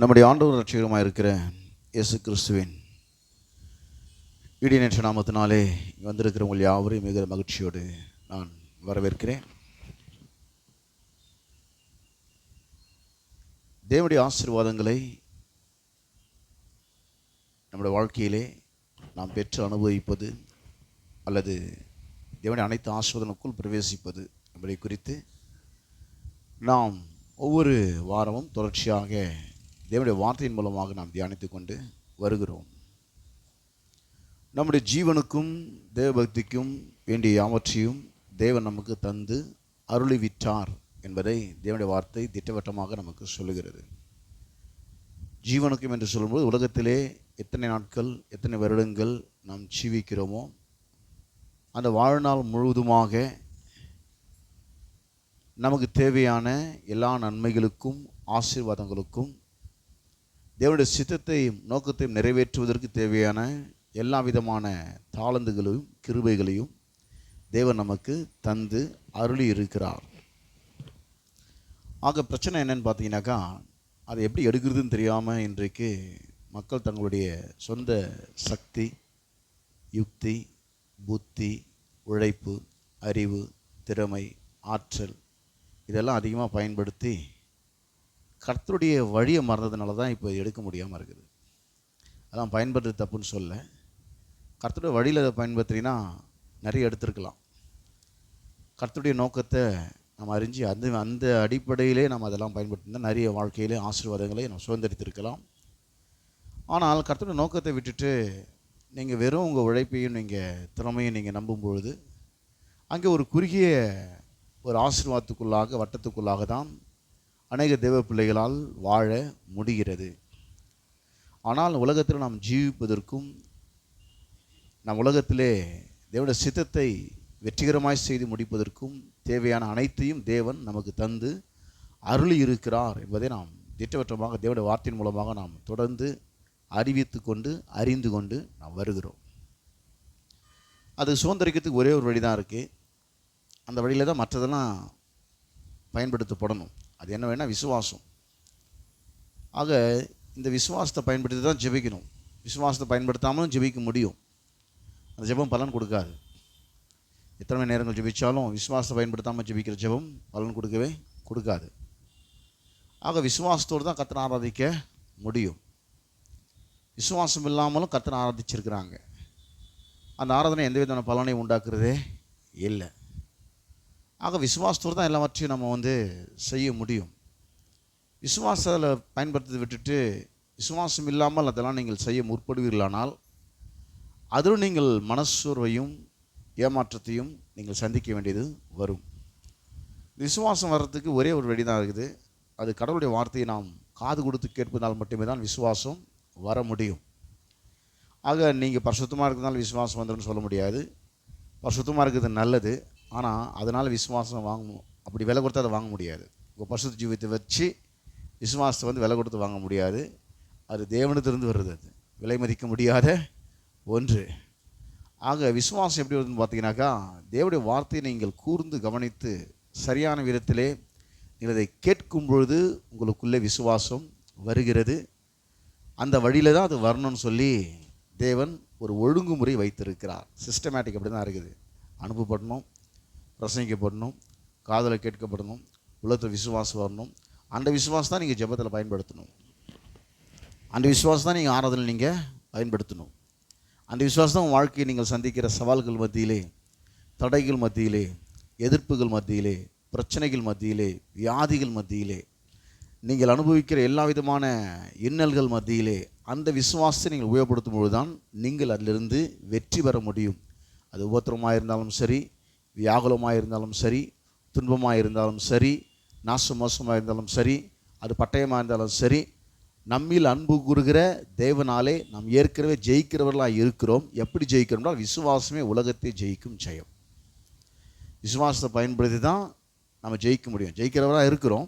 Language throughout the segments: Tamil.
நம்முடைய ஆண்டவர் ரட்சகருமாக இருக்கிற இயேசு கிறிஸ்துவின் இடிநேற்ற நாமத்தினாலே வந்திருக்கிற உங்கள் யாவரையும் மிக மகிழ்ச்சியோடு நான் வரவேற்கிறேன். தேவனுடைய ஆசீர்வாதங்களை நம்முடைய வாழ்க்கையிலே நாம் பெற்று அனுபவிப்பது அல்லது தேவனுடைய அனைத்து ஆசீர்வாதங்களுக்குள் பிரவேசிப்பது என்பதை குறித்து நாம் ஒவ்வொரு வாரமும் தொடர்ச்சியாக தேவனுடைய வார்த்தையின் மூலமாக நாம் தியானித்து கொண்டு வருகிறோம். நம்முடைய ஜீவனுக்கும் தேவபக்திக்கும் வேண்டிய யாவற்றையும் தேவன் நமக்கு தந்து அருளிவிட்டார் என்பதை தேவனுடைய வார்த்தை திட்டவட்டமாக நமக்கு சொல்லுகிறது. ஜீவனுக்கும் என்று சொல்லும்போது உலகத்திலே எத்தனை நாட்கள் எத்தனை வருடங்கள் நாம் ஜீவிக்கிறோமோ அந்த வாழ்நாள் முழுவதுமாக நமக்கு தேவையான எல்லா நன்மைகளுக்கும் ஆசீர்வாதங்களுக்கும் தேவனுடைய சித்தத்தையும் நோக்கத்தையும் நிறைவேற்றுவதற்கு தேவையான எல்லா விதமான தாளந்துகளையும் கிருபைகளையும் தேவன் நமக்கு தந்து அருளி இருக்கிறார். ஆக பிரச்சனை என்னன்னு பார்த்தீங்கன்னாக்கா, அதை எப்படி எடுக்கிறதுன்னு தெரியாமல் இன்றைக்கு மக்கள் தங்களுடைய சொந்த சக்தி, யுக்தி, புத்தி, உழைப்பு, அறிவு, திறமை, ஆற்றல் இதெல்லாம் அதிகமாக பயன்படுத்தி கர்த்தருடைய வழியை மறந்ததுனால தான் இப்போ எடுக்க முடியாமல் இருக்குது. அதான் பயன்படுறது தப்புன்னு சொல்ல, கர்த்தருடைய வழியில் அதை பயன்படுத்தினா நிறைய எடுத்துருக்கலாம். கர்த்தருடைய நோக்கத்தை நம்ம அறிஞ்சு அந்த அடிப்படையிலே நம்ம அதெல்லாம் பயன்படுத்தினா நிறைய வாழ்க்கையிலே ஆசீர்வாதங்களை நம்ம சுதந்திரித்திருக்கலாம். ஆனால் கர்த்தருடைய நோக்கத்தை விட்டுட்டு நீங்கள் வெறும் உங்கள் உழைப்பையும் நீங்கள் திறமையும் நீங்கள் நம்பும்பொழுது அங்கே ஒரு குறுகிய ஒரு ஆசீர்வாதத்துக்குள்ளாக வட்டத்துக்குள்ளாக தான் அநேக தேவ பிள்ளைகளால் வாழ முடிகிறது. ஆனால் உலகத்தில் நாம் ஜீவிப்பதற்கும் நம் உலகத்திலே தேவனுடைய சித்தத்தை வெற்றிகரமாய் செய்து முடிப்பதற்கும் தேவையான அனைத்தையும் தேவன் நமக்கு தந்து அருளி இருக்கிறார் என்பதை நாம் திட்டவட்டமாக தேவனுடைய வார்த்தையின் மூலமாக நாம் தொடர்ந்து அறிவித்து கொண்டு அறிந்து கொண்டு நாம் வருகிறோம். அது சுதந்திரிக்கிறதுக்கு ஒரே ஒரு வழி தான் இருக்குது. அந்த வழியில் தான் மற்றதெல்லாம் பயன்படுத்தப்படணும். அது என்ன வேணால் விசுவாசம். ஆக இந்த விசுவாசத்தை பயன்படுத்தி தான் ஜெபிக்கணும். விசுவாசத்தை பயன்படுத்தாமலும் ஜெபிக்க முடியும். அந்த ஜெபம் பலன் கொடுக்காது. எத்தனை மணி நேரங்கள் ஜெபித்தாலும் விசுவாசத்தை பயன்படுத்தாமல் ஜெபிக்கிற ஜெபம் பலன் கொடுக்காது. ஆக விசுவாசத்தோடு தான் கர்த்தரை ஆராதிக்க முடியும். விசுவாசம் இல்லாமலும் கர்த்தரை ஆராதிச்சிருக்கிறாங்க. அந்த ஆராதனை எந்த விதமான பலனையும் உண்டாக்குறதே இல்லை. ஆக விசுவாசத்தோடு தான் எல்லாவற்றையும் நம்ம செய்ய முடியும். விசுவாசத்தில் பயன்படுத்தி விட்டுட்டு விசுவாசம் இல்லாமல் அதெல்லாம் நீங்கள் செய்ய முற்படுவீர்களானால் அதில் நீங்கள் மனச்சோர்வையும் ஏமாற்றத்தையும் நீங்கள் சந்திக்க வேண்டியது வரும். விசுவாசம் வர்றதுக்கு ஒரே ஒரு வழி தான் இருக்குது. அது கடவுளுடைய வார்த்தையை நாம் காது கொடுத்து கேட்பதால் மட்டுமே தான் விசுவாசம் வர முடியும். ஆக நீங்கள் பரிசுத்தமாக இருக்கிறதுனால விசுவாசம் வந்துடும் சொல்ல முடியாது. பரிசுத்தமாக இருக்கிறது நல்லது, ஆனால் அதனால் விசுவாசம் அப்படி விலை கொடுத்து அதை வாங்க முடியாது. உங்கள் பரிசுத்த ஜீவித்தை வச்சு விசுவாசத்தை விலை கொடுத்து வாங்க முடியாது. அது தேவனிடத்திலிருந்து வருது. அது விலை மதிக்க முடியாத ஒன்று. ஆக விசுவாசம் எப்படி வருதுன்னு பார்த்தீங்கன்னாக்கா, தேவனுடைய வார்த்தையை நீங்கள் கூர்ந்து கவனித்து சரியான விதத்திலே நீங்கள் அதை கேட்கும் பொழுது உங்களுக்குள்ளே விசுவாசம் வருகிறது. அந்த வழியில் தான் அது வரணும்னு சொல்லி தேவன் ஒரு ஒழுங்குமுறை வைத்திருக்கிறார். சிஸ்டமேட்டிக் அப்படி தான் இருக்குது. அனுப்பப்படணும், பிரசங்கிக்கப்படணும், காதில் கேட்கப்படணும், உள்ளத்தில் விசுவாசம் வரணும். அந்த விசுவாசம் தான் நீங்கள் ஜெபத்தில் பயன்படுத்தணும். அந்த விசுவாசம் தான் நீங்கள் ஆராதனையில் நீங்கள் பயன்படுத்தணும். அந்த விசுவாசம் தான் வாழ்க்கையை நீங்கள் சந்திக்கிற சவால்கள் மத்தியிலே, தடைகள் மத்தியிலே, எதிர்ப்புகள் மத்தியிலே, பிரச்சனைகள் மத்தியிலே, வியாதிகள் மத்தியிலே, நீங்கள் அனுபவிக்கிற எல்லா விதமான இன்னல்கள் மத்தியிலே அந்த விசுவாசத்தை நீங்கள் உபயோகப்படுத்தும் பொழுது தான் நீங்கள் அதிலிருந்து வெற்றி பெற முடியும். அது உபத்திரமாக இருந்தாலும் சரி, வியாகுலமாக இருந்தாலும் சரி, துன்பமாக இருந்தாலும் சரி, நாசமோசமாக இருந்தாலும் சரி, அது பட்டயமாக இருந்தாலும் சரி, நம்மில் அன்பு கூறுகிற தேவனாலே நாம் ஏற்கனவே ஜெயிக்கிறவர்களாக இருக்கிறோம். எப்படி ஜெயிக்கிறோம்னா விசுவாசமே உலகத்தை ஜெயிக்கும் ஜெயம். விசுவாசத்தை பயன்படுத்தி தான் நம்ம ஜெயிக்க முடியும். ஜெயிக்கிறவராக இருக்கிறோம்.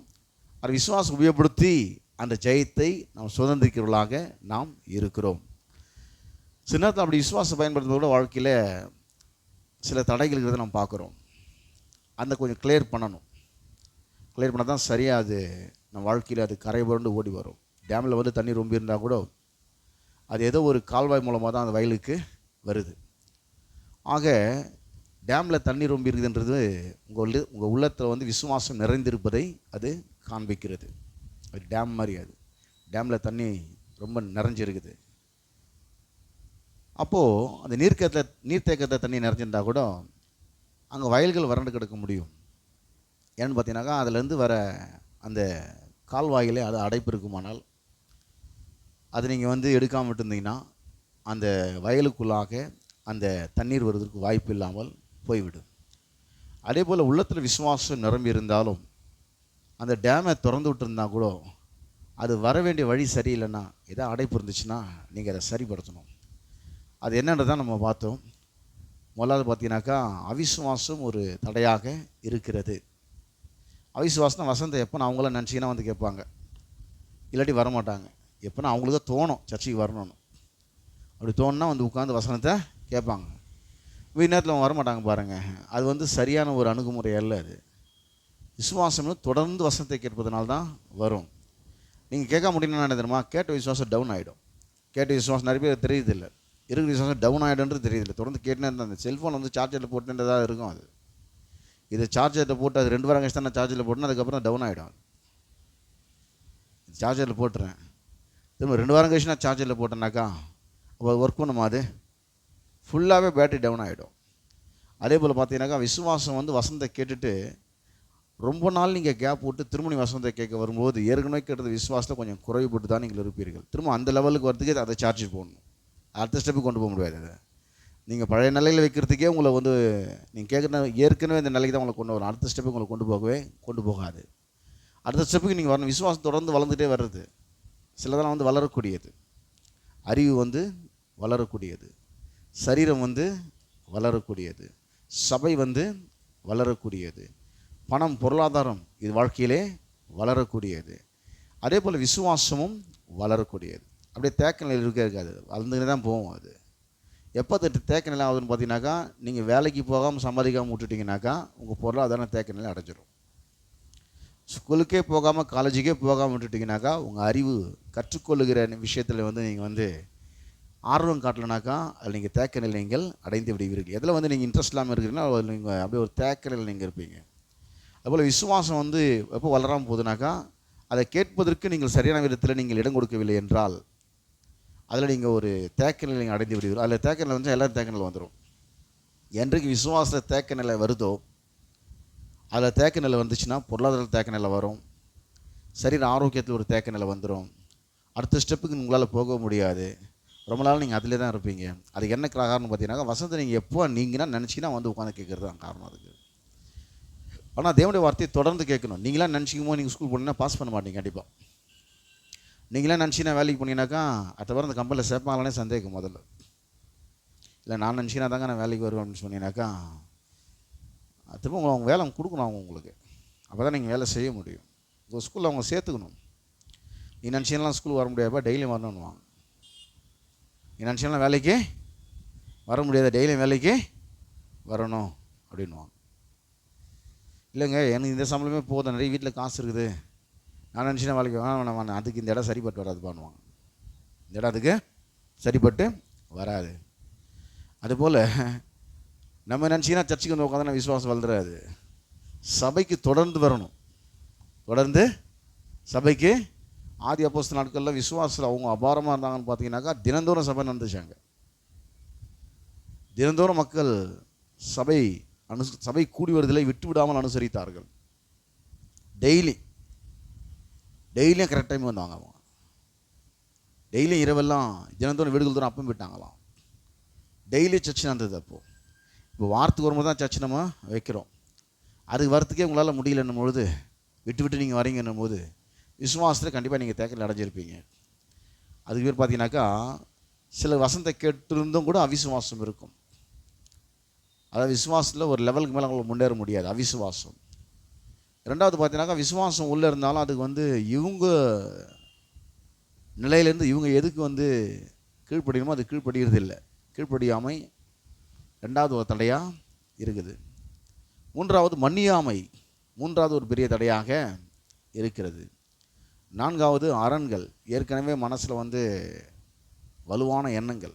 அது விசுவாசம் உபயோகப்படுத்தி அந்த ஜெயத்தை நாம் சுதந்திரிக்கிறவர்களாக நாம் இருக்கிறோம். சில நேரத்தில் அப்படி விசுவாசம் பயன்படுத்துறதோட வாழ்க்கையில் சில தடைகள் இருக்கிறத நம்ம பார்க்குறோம். அந்த கொஞ்சம் கிளியர் பண்ணணும். கிளியர் பண்ணால் தான் சரியாக அது நம்ம வாழ்க்கையில் அது கரை புரண்டு ஓடி வரும். டேமில் வந்து தண்ணி ரொம்ப இருந்தால் கூட அது ஏதோ ஒரு கால்வாய் மூலமாக தான் அந்த வயலுக்கு வருது. ஆக டேமில் தண்ணி ரொம்ப இருக்குதுன்றது உங்கள் உள்ளத்தில் வந்து விசுவாசம் நிறைந்திருப்பதை அது காண்பிக்கிறது. அது டேம் மாதிரி, அது டேமில் தண்ணி ரொம்ப நிறைஞ்சிருக்குது. அப்போது அந்த நீர்த்தேக்கத்தில் தண்ணி நிறைஞ்சிருந்தால் கூட அங்கே வயல்கள் வறண்டு கிடக்க முடியும். ஏன்னு பார்த்தீங்கன்னாக்கா அதுலேருந்து வர அந்த கால்வாயிலே அது அடைப்பு இருக்குமானால் அது நீங்கள் வந்து எடுக்காமல் விட்டுருந்தீங்கன்னா அந்த வயலுக்குள்ளாக அந்த தண்ணீர் வருவதற்கு வாய்ப்பு இல்லாமல் போய்விடும். அதே போல் உள்ளத்தில் விசுவாசம் நிரம்பி இருந்தாலும் அந்த டேமை திறந்து விட்டுருந்தா கூட அது வர வேண்டிய வழி சரியில்லைன்னா, ஏதாவது அடைப்பு இருந்துச்சுன்னா நீங்கள் அதை சரிப்படுத்தணும். அது என்னன்றதான் நம்ம பார்த்தோம். முதலாவது பார்த்தீங்கன்னாக்கா அவிசுவாசம் ஒரு தடையாக இருக்கிறது. அவிசுவாசம் வசந்தை எப்போ அவங்களாம் நினச்சிங்கன்னா வந்து கேட்பாங்க, இல்லாட்டி வரமாட்டாங்க. எப்போனா அவங்களுக்கு தான் தோணும் சர்ச்சைக்கு வரணும்னு. அப்படி தோணுன்னா வந்து உட்காந்து வசனத்தை கேட்பாங்க. நேரத்தில் அவங்க வரமாட்டாங்க பாருங்கள். அது வந்து சரியான ஒரு அணுகுமுறை அல்ல. அது விசுவாசம்னு தொடர்ந்து வசனத்தை கேட்பதனால தான் வரும். நீங்கள் கேட்க முடியும்னா என்ன தெரியுமா, கேட்ட விசுவாசம் டவுன் ஆகிடும். கேட்ட விசுவாசம் நிறைய பேர் தெரியுதில்லை, இருக்கிற விசுவாசம் டவுன் ஆகிடும்ன்றது தெரியுதில்லை. தொடர்ந்து கேட்டுனே இருந்தால் அந்த செல்ஃபோன் வந்து சார்ஜரில் போட்டுன்றதாக இருக்கும். அது இது சார்ஜரில் போட்டு அது 2 வாரம் கழிச்சு தான் நான் சார்ஜரில் போட்டேன்னா அதுக்கப்புறம் டவுன் ஆகிடும். சார்ஜரில் போட்டுறேன், திரும்ப 2 வாரம் கழிச்சு நான் சார்ஜரில் போட்டேன்னாக்கா அப்போ ஒர்க் பண்ணுமா, அது ஃபுல்லாகவே பேட்டரி டவுன் ஆகிடும். அதே போல் பார்த்தீங்கன்னாக்கா விசுவாசம் வந்து வசனத்தை கேட்டுட்டு ரொம்ப நாள் நீங்கள் கேப் விட்டு திரும்ப வசனத்தை கேட்க வரும்போது ஏற்கனவே கேட்டது விசுவாசத்தை கொஞ்சம் குறைவுபட்டு தான் நீங்கள் இருப்பீர்கள். திரும்ப அந்த லெவலுக்கு வரதுக்கே அதை சார்ஜ் போடணும். அடுத்த ஸ்டெப்புக்கு கொண்டு போக முடியாது. அதை நீங்கள் பழைய நிலையில் வைக்கிறதுக்கே உங்களை வந்து நீங்கள் கேட்குற ஏற்கனவே இந்த நிலைக்கு தான் உங்களை கொண்டு வரும். அடுத்த ஸ்டெப்புக்கு உங்களை கொண்டு போகாது. அடுத்த ஸ்டெப்புக்கு நீங்கள் வரணும். விசுவாசம் தொடர்ந்து வளர்ந்துகிட்டே வர்றது. சிலதெல்லாம் வந்து வளரக்கூடியது. அறிவு வந்து வளரக்கூடியது, சரீரம் வந்து வளரக்கூடியது, சபை வந்து வளரக்கூடியது, பணம் பொருளாதாரம் இது வாழ்க்கையிலே வளரக்கூடியது. அதே போல் விசுவாசமும் வளரக்கூடியது. அப்படியே தேக்க நிலையில் இருக்காது, வளர்ந்துக்கிட்டே தான் போகும். அது எப்போ தேக்க நிலை ஆகுதுன்னு பார்த்தீங்கன்னாக்கா நீங்கள் வேலைக்கு போகாமல் சம்பாதிக்காமல் விட்டுட்டிங்கனாக்கா உங்கள் பொருளாதாரம் தேக்க நிலை அடைஞ்சிடும். ஸ்கூலுக்கே போகாமல் காலேஜுக்கே போகாமல் விட்டுட்டிங்கனாக்கா உங்கள் அறிவு கற்றுக்கொள்ளுகிற விஷயத்தில் வந்து நீங்கள் வந்து ஆர்வம் காட்டலைனாக்கா அதில் நீங்கள் தேக்க நிலை நீங்கள் அடைந்து விடுவீர்கள். எதில் வந்து நீங்கள் இன்ட்ரெஸ்ட் இல்லாமல் இருக்கிறீங்கன்னா நீங்கள் அப்படியே ஒரு தேக்க நிலையில் நீங்கள் இருப்பீங்க. அதுபோல் விசுவாசம் வந்து எப்போ வளராமல் போகுதுனாக்கா அதை கேட்பதற்கு நீங்கள் சரியான விதத்தில் நீங்கள் இடம் கொடுக்கவில்லை என்றால் அதில் நீங்கள் ஒரு தேக்க நிலை நீங்கள் அடைந்து விடுவீர்கள். அதில் தேக்க நிலை வந்து எல்லோரும் தேக்க நிலை வந்துடும். என்றைக்கு விசுவாசத்தில் தேக்க நிலை வருதோ அதில் தேக்க நிலை வந்துச்சுன்னா பொருளாதாரத்தில் தேக்க நிலை வரும், சரீர ஆரோக்கியத்தில் ஒரு தேக்க நிலை வந்துடும். அடுத்த ஸ்டெப்புக்கு உங்களால் போக முடியாது. ரொம்ப நாள் நீங்கள் அதிலே தான் இருப்பீங்க. அதுக்கு என்ன காரணம் பார்த்தீங்கன்னா வசனத்தை நீங்கள் எப்போ நீங்கன்னா நினச்சிங்கன்னா வந்து உட்காந்து கேட்குறது தான் காரணம் அதுக்கு. ஆனால் தேவனுடைய வார்த்தையை தொடர்ந்து கேட்கணும். நீங்களாம் நினச்சிக்கும் போது நீங்கள் ஸ்கூல் போனீங்கன்னா பாஸ் பண்ண மாட்டீங்க கண்டிப்பாக. நீங்களாம் நினச்சினா வேலைக்கு போனீங்கன்னாக்கா அடுத்த வாரம் அந்த கம்பெனியில் சேர்ப்பாங்களானே சந்தேகம் முதல்ல. இல்லை நான் நினச்சினா தாங்க நான் வேலைக்கு வருவேன் அப்படின்னு சொன்னீங்கன்னாக்கா திரும்ப அவங்க வேலை கொடுக்கணும். அவங்க உங்களுக்கு அப்போ தான் நீங்கள் வேலை செய்ய முடியும். உங்கள் ஸ்கூலில் அவங்க சேர்த்துக்கணும். நீ நினச்சினா ஸ்கூல் வர முடியாதுப்பா, டெய்லியும் வரணுன்னுவாங்க. நீ நினச்சினா வேலைக்கு வர முடியாது, டெய்லியும் வேலைக்கு வரணும் அப்படின்வாங்க. இல்லைங்க எனக்கு இந்த சம்பளமே போதும், நிறைய வீட்டில் காசு இருக்குது, நான் நினச்சினா வேலைக்கு வேணாம், அதுக்கு இந்த இடம் சரிப்பட்டு வராது பண்ணுவாங்க. இந்த இடம் அதுக்கு சரிப்பட்டு வராது. அதுபோல் நம்ம நினச்சிங்கன்னா சர்ச்சுக்கு வந்து உட்காந்து விசுவாசம் வளர்ந்துடாது. சபைக்கு தொடர்ந்து வரணும். தொடர்ந்து சபைக்கு ஆதி அப்போஸ்தலர் நாட்களில் விசுவாசத்தில் அவங்க அபாரமாக இருந்தாங்கன்னு பார்த்தீங்கன்னாக்கா தினந்தோறும் சபை நடந்துச்சாங்க. தினந்தோறும் மக்கள் சபை கூடி வருதலை விட்டு விடாமல் அனுசரித்தார்கள். டெய்லியும் கரெக்ட் டைம் வந்தாங்க. அவங்க டெய்லியும் இரவெல்லாம் தினந்தோறும் வீடுகள் தூரம் அப்பம் விட்டாங்களாம். டெய்லி சர்ச்சு நடந்தது. அப்போது இப்போ வாரத்துக்கு வரும்போது தான் சர்ச்சு நம்ம வைக்கிறோம். அதுக்கு வரத்துக்கே உங்களால் முடியலன்னும் பொழுது விட்டு நீங்கள் வரீங்கன்னும் போது விசுவாசத்தில் கண்டிப்பாக நீங்கள் தேக்கல் அடைஞ்சிருப்பீங்க. அதுக்கு பேர் பார்த்தீங்கன்னாக்கா சில வசனத்தை கேட்டிருந்தும் கூட அவிசுவாசம் இருக்கும். அதாவது விசுவாசத்தில் ஒரு லெவலுக்கு மேலே அவங்களுக்கு முன்னேற முடியாது, அவிசுவாசம். ரெண்டாவது பார்த்தீங்கன்னாக்கா விசுவாசம் உள்ளே இருந்தாலும் அதுக்கு வந்து இவங்க நிலையிலேருந்து இவங்க எதுக்கு வந்து கீழ்ப்படியணுமோ அது கீழ்ப்படுகிறது இல்லை. கீழ்ப்படியாமை ரெண்டாவது ஒரு தடையாக இருக்குது. மூன்றாவது மன்னியாமை, மூன்றாவது ஒரு பெரிய தடையாக இருக்கிறது. நான்காவது அரண்கள். ஏற்கனவே மனசில் வந்து வலுவான எண்ணங்கள்.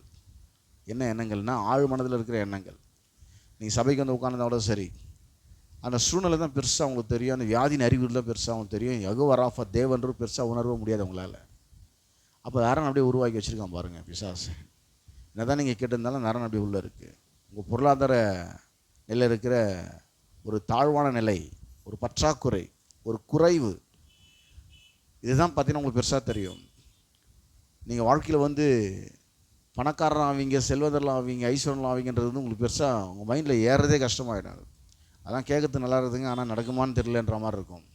என்ன எண்ணங்கள்னால் ஆழ் மனதில் இருக்கிற எண்ணங்கள். நீங்கள் சபைக்கு வந்து உட்காந்துருந்தா சரி, அந்த சூழ்நிலை தான் பெருசாக அவங்களுக்கு தெரியும், அந்த வியாதியின் அறிகுறி தான் பெருசாக அவங்களுக்கு தெரியும். யெகோவா ராஃபா தேவன்று பெருசாக உணரவே முடியாது அவங்களால. அப்போ அரண் அப்படியே உருவாக்கி வச்சுருக்கான் பாருங்கள் பிசாசு. என்ன தான் நீங்கள் கேட்டிருந்தாலும் அந்த அரண் அப்படியே உள்ளே இருக்குது. உங்கள் பொருளாதார நிலை இருக்கிற ஒரு தாழ்வான நிலை, ஒரு பற்றாக்குறை, ஒரு குறைவு, இதுதான் பார்த்தீங்கன்னா உங்களுக்கு பெருசாக தெரியும். நீங்கள் வாழ்க்கையில் வந்து பணக்காரன் ஆவீங்க, செல்வந்தர்கள் ஆவீங்க, ஐஸ்வர்யம் ஆவீங்கன்றது வந்து உங்களுக்கு பெருசாக உங்கள் மைண்டில் ஏறதே கஷ்டமாயிடும். அதான் கேட்கறது நல்லா இருக்குதுங்க, ஆனால் நடக்குமான்னு தெரியலன்ற மாதிரி இருக்கும்.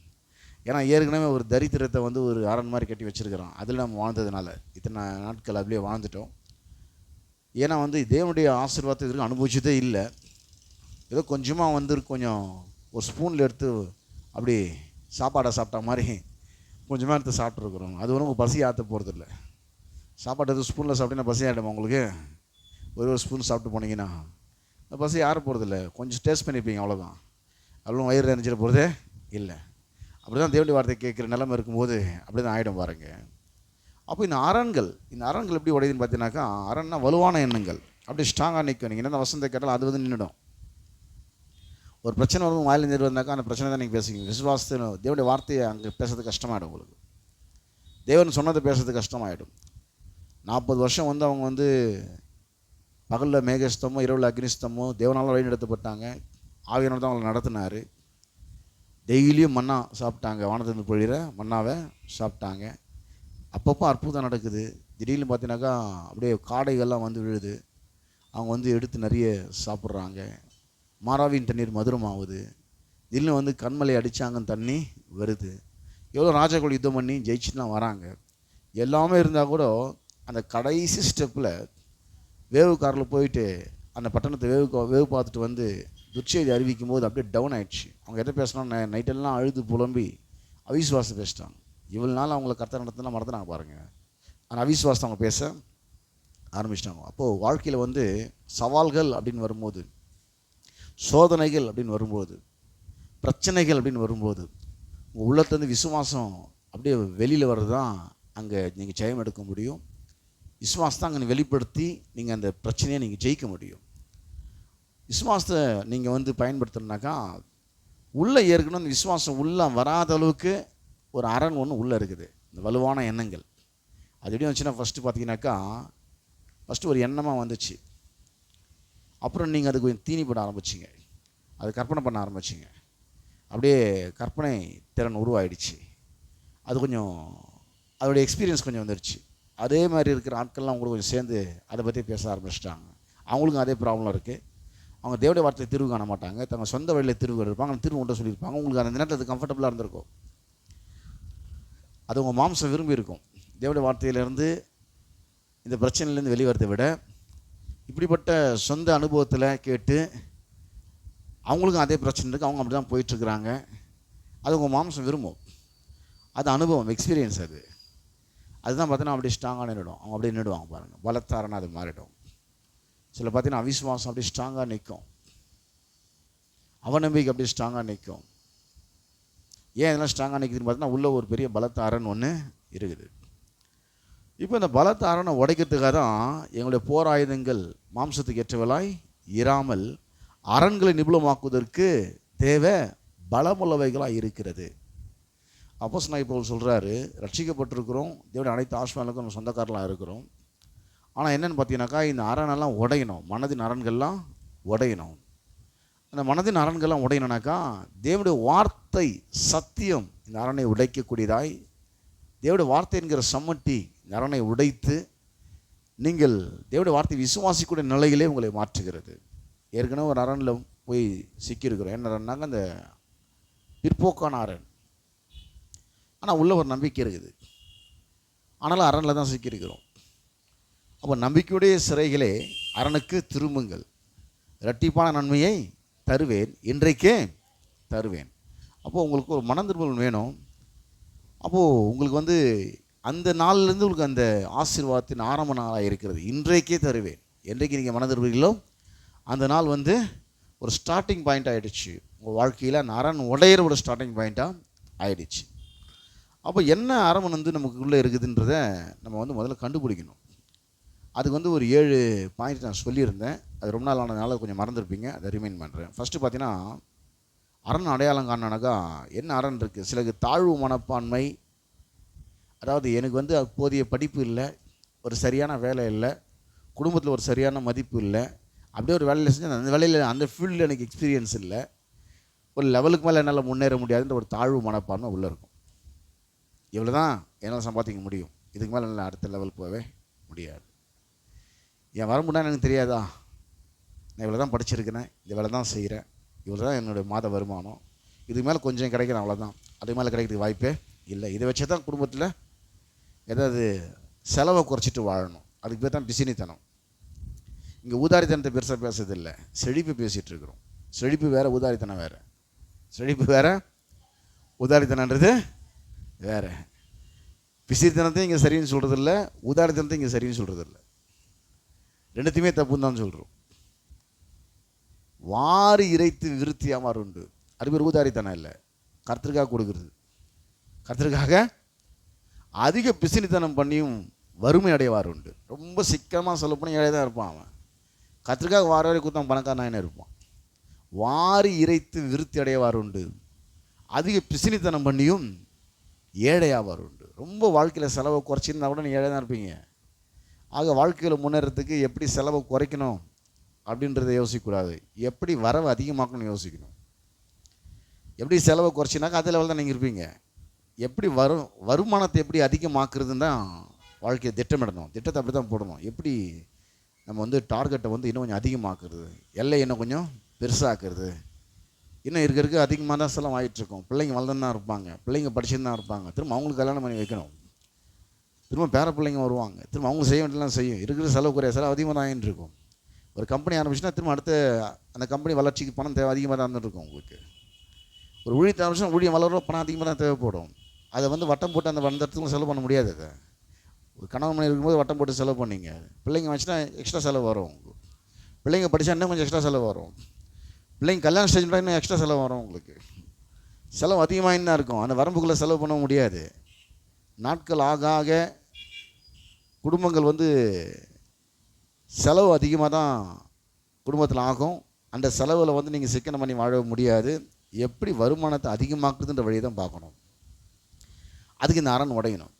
ஏன்னா ஏற்கனவே ஒரு தரித்திரத்தை வந்து ஒரு அரண் மாதிரி கட்டி வச்சுருக்கிறோம். அதில் நம்ம வாழ்ந்ததுனால இத்தனை நாட்கள் அப்படியே வாழ்ந்துட்டோம். ஏன்னா வந்து தேவனுடைய ஆசீர்வாதத்தை இதுக்கு அனுபவிச்சதே இல்லை. ஏதோ கொஞ்சமாக வந்து கொஞ்சம் ஒரு ஸ்பூனில் எடுத்து அப்படி சாப்பாடை சாப்பிட்டா மாதிரி கொஞ்சமாக எடுத்து சாப்பிட்ருக்குறோம். அது ஒன்றும் பசி ஆற்ற போகிறதில்ல. சாப்பாடு எதுவும் ஸ்பூனில் சாப்பிட்டீங்கன்னா பசி ஆகிடுமா உங்களுக்கு? ஒரு ஸ்பூன் சாப்பிட்டு போனீங்கன்னா பசி ஆற போகிறதில்ல. கொஞ்சம் டேஸ்ட் பண்ணியிருப்பீங்க, அவ்வளோதான். அவ்வளோ வயிறு நினைச்சிட போகிறதே இல்லை. அப்படி தான் தேவனுடைய வார்த்தை கேட்குற நிலைமை இருக்கும்போது அப்படி தான் ஆகிடும் பாருங்க. அப்போ இந்த அரண்கள் எப்படி உடையுதுன்னு பார்த்தீங்கன்னாக்கா, அரண்னா வலுவான எண்ணங்கள் அப்படி ஸ்ட்ராங்காக நிற்கும். நீங்கள் என்ன வசந்த கேட்டாலும் அது வந்து நின்றுடும். ஒரு பிரச்சனை வந்து வாயில் நின்று வந்தாக்கா அந்த பிரச்சனை தான் நீங்கள் பேசுவீங்க. விசுவாசத்தை தேவனுடைய வார்த்தையை அங்கே பேசுறது கஷ்டமாயிடும் உங்களுக்கு. தேவன் சொன்னதை பேசுறது கஷ்டமாயிடும். 40 வருஷம் வந்து அவங்க வந்து பகலில் மேகஸ்தமோ இரவில் அக்னிஸ்தமோ தேவனால் வழி நடத்தப்பட்டாங்க. ஆவியானவர் தான் அவங்களை நடத்தினார். டெய்லியும் மன்னா சாப்பிட்டாங்க, வானத்திலிருந்து பொழிகிற மன்னாவை சாப்பிட்டாங்க. அப்பப்போ அற்புதம் நடக்குது. திடீர்னு பார்த்தீங்கன்னாக்கா அப்படியே காடைகள்லாம் வந்து விழுது. அவங்க வந்து எடுத்து நிறைய சாப்பிட்றாங்க. மாறாவின் தண்ணீர் மதுரமாகுது. திடீர்னு வந்து கண்மலை அடித்தாங்கன்னு தண்ணி வருது. எவ்வளோ ராஜாக்கள் யுத்தம் பண்ணி ஜெயிச்சுலாம் வராங்க. எல்லாமே இருந்தால் கூட அந்த கடைசி ஸ்டெப்பில் வேவு காரில் போயிட்டு அந்த பட்டணத்தை வேவு பார்த்துட்டு வந்து துர்ச்செய்தி அறிவிக்கும் போது அப்படியே டவுன் ஆகிடுச்சு. அவங்க எதை பேசினா நைட்டெல்லாம் அழுது புலம்பி அவிசுவாசம் பேசிட்டாங்க. இவ்வளோ நாள் அவங்கள கர்த்தர் நடத்தினா மறந்துனாங்க பாருங்கள். ஆனால் அவிசுவாசம் அவங்க பேச ஆரம்பிச்சிட்டாங்க. அப்போது வாழ்க்கையில் வந்து சவால்கள் அப்படின்னு வரும்போது, சோதனைகள் அப்படின்னு வரும்போது, பிரச்சனைகள் அப்படின்னு வரும்போது உங்கள் உள்ளத்துலேருந்து விசுவாசம் அப்படியே வெளியில் வர்றது தான் அங்கே நீங்கள் ஜெயம் எடுக்க முடியும். விசுவாசத்தை அங்கே வெளிப்படுத்தி நீங்கள் அந்த பிரச்சனையை நீங்கள் ஜெயிக்க முடியும். விசுவாசத்தை நீங்கள் வந்து பயன்படுத்தணுனாக்கா உள்ளே ஏற்கனவே அந்த விசுவாசம் உள்ளே வராத அளவுக்கு ஒரு அரண் ஒன்று உள்ளே இருக்குது. இந்த வலுவான எண்ணங்கள் அது எப்படி வந்துச்சுன்னா, ஃபஸ்ட்டு பார்த்தீங்கன்னாக்கா ஃபஸ்ட்டு ஒரு எண்ணமாக வந்துச்சு. அப்புறம் நீங்கள் அதுக்கு கொஞ்சம் தீனி போட ஆரம்பிச்சிங்க, அது கற்பனை பண்ண ஆரம்பிச்சிங்க. அப்படியே கற்பனை திறன் உருவாயிடுச்சு. அது கொஞ்சம் அதோடைய எக்ஸ்பீரியன்ஸ் கொஞ்சம் வந்துடுச்சு. அதே மாதிரி இருக்கிற ஆட்கள்லாம் அவங்களுக்கு கொஞ்சம் சேர்ந்து அதை பற்றி பேச ஆரம்பிச்சிட்டாங்க. அவங்களுக்கும் அதே ப்ராப்ளம் இருக்குது. அவங்க தேவனுடைய வார்த்தையை தீர்வு காண மாட்டாங்க, தங்கள் சொந்த வழியில் தீர்வு இருப்பாங்க. அந்த தீர்வு ஒன்றை சொல்லியிருப்பாங்க. உங்களுக்கு அந்த நேரத்தில் அது கம்ஃபர்டபுளாக இருந்திருக்கும். அது உங்கள் மாம்சம் விரும்பி இருக்கும். தேவனுடைய வார்த்தையிலேருந்து இந்த பிரச்சனையிலேருந்து வெளிவரதை விட இப்படிப்பட்ட சொந்த அனுபவத்தில் கேட்டு அவங்களுக்கும் அதே பிரச்சனை இருக்குது, அவங்க அப்படி தான் போயிட்டுருக்குறாங்க. அது உங்கள் மாம்சம் விரும்பும். அது அனுபவம், எக்ஸ்பீரியன்ஸ். அதுதான் பார்த்தீங்கன்னா அப்படியே ஸ்ட்ராங்காக நின்றுடும். அவங்க அப்படியே நின்றுடுவாங்க பாருங்கள். பலத்தாரனா அது மாறிடும். சில பார்த்தீங்கன்னா அவிசுவாசம் அப்படியே ஸ்ட்ராங்காக நிற்கும். அவநம்பிக்கை அப்படியே ஸ்ட்ராங்காக நிற்கும். ஏன் இதெல்லாம் ஸ்ட்ராங்காக நிற்குதுன்னு பார்த்தீங்கன்னா உள்ள ஒரு பெரிய பலத்த அரண் ஒன்று இருக்குது. இப்போ இந்த பலத்த அரணை உடைக்கிறதுக்காக தான் எங்களுடைய போர் ஆயுதங்கள் மாம்சத்துக்கு ஏற்றவளாய் இராமல் அரண்களை நிபுணமாக்குவதற்கு தேவை பலமுள்ளவைகளாக இருக்கிறது. அப்போஸ்தலனாகிய பவுல் சொல்கிறாரு, ரட்சிக்கப்பட்டிருக்கிறோம், தேவனுடைய அனைத்து ஆசீர்வாதங்களுக்கும் நம்ம சொந்தக்காரர்களாக இருக்கிறோம். ஆனால் என்னென்னு பார்த்தீங்கன்னாக்கா இந்த அரணெல்லாம் உடையணும், மனதின் அரண்கள்லாம் உடையணும். அந்த மனதின் அரண்கள்லாம் உடையணுனாக்கா தேவனுடைய வார்த்தை சத்தியம் இந்த அரணை உடைக்கக்கூடியதாய், தேவனுடைய வார்த்தை என்கிற சம்மட்டி இந்த அரணை உடைத்து நீங்கள் தேவனுடைய வார்த்தை விசுவாசிக்கூடிய நிலையிலே உங்களை மாற்றுகிறது. ஏற்கனவே ஒரு அரணில் போய் சிக்கியிருக்கிறோம். என்ன அரண்னாங்க? அந்த பிற்போக்கான அரண். ஆனால் உள்ள ஒரு நம்பிக்கை இருக்குது, ஆனாலும் அரணில் தான் சிக்கியிருக்கிறோம். அப்போ நம்பிக்கையுடைய சிறைகளே அரணுக்கு திரும்புங்கள், இரட்டிப்பான நன்மையை தருவேன், இன்றைக்கே தருவேன். அப்போது உங்களுக்கு ஒரு மனம் திரும்பல் வேணும். அப்போது உங்களுக்கு வந்து அந்த நாள்லேருந்து உங்களுக்கு அந்த ஆசீர்வாதத்தின் ஆரம்ப நாளாக இருக்கிறது. இன்றைக்கே தருவேன். என்றைக்கு நீங்கள் மனம் திரும்புகிறீங்களோ அந்த நாள் வந்து ஒரு ஸ்டார்டிங் பாயிண்ட் ஆகிடுச்சு. உங்கள் வாழ்க்கையில் அந்த அரண் உடையிற ஒரு ஸ்டார்டிங் பாயிண்ட்டாக ஆகிடுச்சு. அப்போ என்ன அறம் வந்து நமக்குள்ளே இருக்குதுன்றத நம்ம வந்து முதல்ல கண்டுபிடிக்கணும். அதுக்கு வந்து ஒரு 7 பாயிண்ட் நான் சொல்லியிருந்தேன். அது ரொம்ப நாள் ஆனதுனால கொஞ்சம் மறந்துருப்பீங்க. அதை ரிமைண்ட் பண்ணுறேன். ஃபஸ்ட்டு பார்த்தீங்கன்னா, அரண் அடையாளம் காணனாக்கா என்ன அரண் இருக்குது? சிலருக்கு தாழ்வு மனப்பான்மை, அதாவது எனக்கு வந்து அப்போதைய படிப்பு இல்லை, ஒரு சரியான வேலை இல்லை, குடும்பத்தில் ஒரு சரியான மதிப்பு இல்லை, அப்படியே ஒரு வேலையில் செஞ்சு அந்த வேலையில் அந்த ஃபீல்டில் எனக்கு எக்ஸ்பீரியன்ஸ் இல்லை, ஒரு லெவலுக்கு மேலே என்னால் முன்னேற முடியாதுன்ற ஒரு தாழ்வு மனப்பான்மை உள்ளே இருக்கும். இவ்வளோ தான் என்னால் சம்பாதிக்க முடியும், இதுக்கு மேலே என்னால் அடுத்த லெவல் போகவே முடியாது. என் வரமுடினா எனக்கு தெரியாதா? நான் இவ்வளோ தான் படிச்சிருக்கிறேன், இந்த வேலை தான் செய்கிறேன், இவ்வளோ தான் என்னுடைய மாத வருமானம், இதுக்கு மேலே கொஞ்சம் கிடைக்கிறேன், அவ்வளோதான், அதுக்கு மேலே கிடைக்கிறதுக்கு வாய்ப்பே இல்லை. இதை வச்சு தான் குடும்பத்தில் ஏதாவது செலவை குறைச்சிட்டு வாழணும். அதுக்கு பேர் தான் பிசினித்தனம். இங்கே ஊதாரித்தனத்தை பெருசாக பேசுறது இல்லை, செழிப்பு பேசிகிட்டு இருக்கிறோம். செழிப்பு வேறு, ஊதாரித்தனம் வேறு. செழிப்பு வேறு, ஊதாரித்தனன்றது வேறு. பிசினித்தனத்தையும் இங்கே சரின்னு சொல்கிறது இல்லை, ஊதாரித்தனத்தையும் இங்கே சரின்னு சொல்கிறது இல்லை. ரெண்டுத்தையுமே தப்புன்னு தான் சொல்கிறோம். வாரி இறைத்து விருத்தியாமாறு உண்டு, அது பேர் ஊதாரித்தனம் இல்லை, கர்த்தருக்காக கொடுக்குறது. கர்த்தருக்காக அதிக பிசினித்தனம் பண்ணியும் வறுமை அடைவார் உண்டு. ரொம்ப சிக்கமாக சொல்ல போனால் ஏழை தான் இருப்பான் அவன். கர்த்தருக்காக வார வரை கொடுத்தான் பணக்காரனாயின்னு இருப்பான். வாரி இறைத்து விருத்தி அடைவார் உண்டு, அதிக பிசினித்தனம் பண்ணியும் ஏழையாவார் உண்டு. ரொம்ப வாழ்க்கையில் செலவை குறைச்சிருந்தா கூட நீ ஏழை தான் இருப்பீங்க. ஆக வாழ்க்கையில் முன்னேறத்துக்கு எப்படி செலவை குறைக்கணும் அப்படின்றத யோசிக்கக்கூடாது, எப்படி வரவை அதிகமாக்கணும்னு யோசிக்கணும். எப்படி செலவை குறைச்சினாக்கா அதே லெவல் தான் நீங்கள் இருப்பீங்க. எப்படி வருமானத்தை எப்படி அதிகமாக்குறதுன்னு தான் வாழ்க்கையை திட்டமிடணும். திட்டத்தை அப்படி தான் போடணும். எப்படி நம்ம வந்து டார்கெட்டை வந்து இன்னும் கொஞ்சம் அதிகமாக்குறது, எல்லை இன்னும் கொஞ்சம் பெருசாக்குறது. இன்னும் இருக்க அதிகமாக தான் செலவு ஆகிட்டுருக்கோம். பிள்ளைங்க வளர்ந்து தான் இருப்பாங்க, பிள்ளைங்க படிச்சுன்னு தான் இருப்பாங்க, திரும்ப அவங்களுக்கு கல்யாணம் பண்ணி வைக்கணும், திரும்ப பேர பிள்ளைங்க வருவாங்க, திரும்ப அவங்க செய்ய வேண்டியலாம் செய்யும். இருக்கிற செலவு குறைய செலவு அதிகமாக தான் ஆகிட்டு இருக்கும். ஒரு கம்பெனி ஆரம்பிச்சுன்னா திரும்ப அடுத்த அந்த கம்பெனி வளர்ச்சிக்கு பணம் தேவை அதிகமாக தான் இருந்துருக்கும். உங்களுக்கு ஒரு ஊழியத்தை ஆரம்பிச்சுன்னா ஊழியம் வளர பணம் அதிகமாக தான் தேவைப்படும். அதை வந்து வட்டம் போட்டு அந்த இடத்துக்கு செலவு பண்ண முடியாது. அதை ஒரு கணவன் மணி இருக்கும்போது வட்டம் போட்டு செலவு பண்ணிங்க. பிள்ளைங்க வச்சுன்னா எக்ஸ்ட்ரா செலவு வரும். பிள்ளைங்க படித்தா இன்னும் கொஞ்சம் எக்ஸ்ட்ரா செலவு வரும். பிள்ளைங்க கல்யாண ஸ்டேஜ் இன்னும் எக்ஸ்ட்ரா செலவு வரும். உங்களுக்கு செலவு அதிகமாக தான் இருக்கும். அந்த வரம்புக்குள்ளே செலவு பண்ண முடியாது. நாட்கள் ஆக ஆக குடும்பங்கள் வந்து செலவு அதிகமாக தான் குடும்பத்தில் ஆகும். அந்த செலவில் வந்து நீங்கள் சிக்கனம் பண்ணி வாழ முடியாது. எப்படி வருமானத்தை அதிகமாக்குறதுன்ற வழியை தான் பார்க்கணும். அதுக்கு இந்த அரண் உடையணும்.